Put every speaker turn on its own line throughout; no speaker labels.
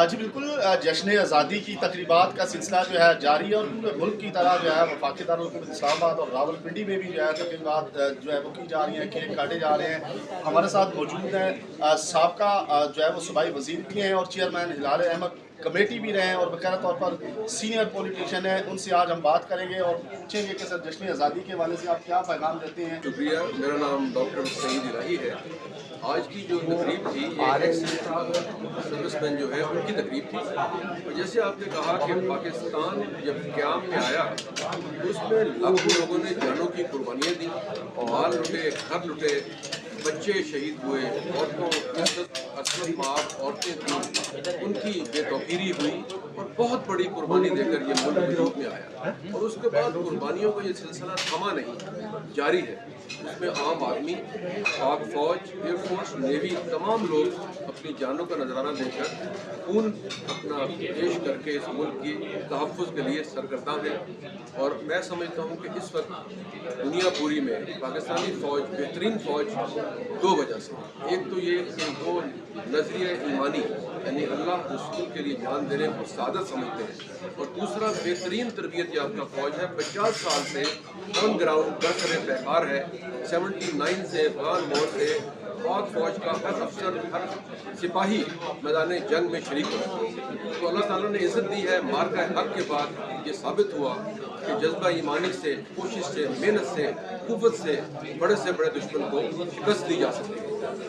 جی بالکل جشن آزادی کی تقریبات کا سلسلہ جو ہے جاری ہے اور پورے ملک کی طرح جو ہے وفاقی دارالحکومت اسلام آباد اور راول پنڈی میں بھی جو ہے تقریبات جو ہے وہ کی جا رہی ہیں، کیک کاٹے جا رہے ہیں۔ ہمارے ساتھ موجود ہیں سابقہ جو ہے وہ صوبائی وزیر بھی ہیں اور چیئرمین ہلال احمد کمیٹی بھی رہے ہیں اور باقاعدہ طور پر سینئر پولیٹیشین ہیں۔ ان سے آج ہم بات کریں گے اور پوچھیں گے کہ سر جشن آزادی کے حوالے سے آپ کیا پیغام دیتے ہیں؟
شکریہ، میرا نام ڈاکٹر سعید الہی ہے۔ آج کی جو تقریب تھی یہ ایکس سروس مین جو ہے ان کی تقریب تھی، اور جیسے آپ نے کہا کہ پاکستان جب قیام میں آیا تو اس میں لاکھوں لوگوں نے جانوں کی قربانیاں دیں، مال لٹے، گھر لٹے، بچے شہید ہوئے، عورتوں عصمت مآب عورتیں تھیں، ان کی بے توقیری ہوئی اور بہت بڑی قربانی دے کر یہ ملک وجود میں آیا، اور اس کے بعد قربانیوں کا یہ سلسلہ تھما نہیں، جاری ہے۔ اس میں عام آدمی، پاک فوج، ایئر فورس، نیوی، تمام لوگ اپنی جانوں کا نذرانہ دے کر خون اپنا پیش کر کے اس ملک کی تحفظ کے لیے سرگرداں ہیں۔ اور میں سمجھتا ہوں کہ اس وقت دنیا پوری میں پاکستانی فوج بہترین فوج دو وجہ سے، ایک تو یہ کہ وہ نظریہ ایمانی یعنی اللہ رسول کے لیے جان دینے کو سعادت سمجھتے ہیں، اور دوسرا بہترین تربیت یافتہ فوج ہے، 50 سال سے آن گراؤنڈ برسر پیکار ہے، 79 سے افغان وار سے پاک فوج کا ہر افسر، ہر سپاہی میدان جنگ میں شریک ہو۔ تو اللہ تعالیٰ نے عزت دی ہے، مارکہ حق کے بعد یہ ثابت ہوا کہ جذبہ ایمانی سے، کوشش سے، محنت سے، قوت سے بڑے دشمن کو شکست دی جا سکتی ہے۔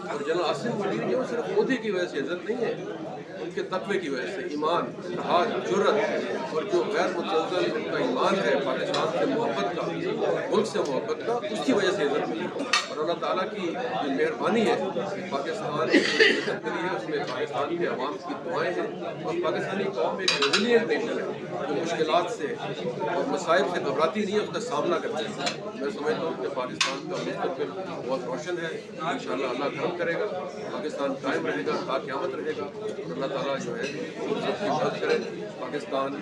اور جنرل عاصم منیر جو صرف عہدے کی وجہ سے عزت نہیں ہے، ان کے تقوی کی وجہ سے، ایمان، اتحاد، جرأت، اور جو غیر متزلزل ان کا ایمان ہے پاکستان سے محبت کا، ملک سے محبت کا، اس کی وجہ سے عزت ملی۔ اور اللہ تعالیٰ کی جو مہربانی ہے پاکستان کی عزت ملی ہے، اس میں پاکستان کے عوام کی دعائیں ہیں، اور پاکستانی قوم ایک ریزیلینٹ نیشن ہے جو مشکلات سے اور مصائب سے گھبراتی نہیں ہے، اس کا سامنا کرتی ہے۔ میں سمجھتا ہوں کہ پاکستان کا مستقبل بہت روشن ہے، انشاءاللہ اللہ کرم کرے گا، پاکستان قائم رہے گا، تا قیامت رہے گا، اور اللہ تعالیٰ جو ہے سب کی مدد کرے۔ پاکستان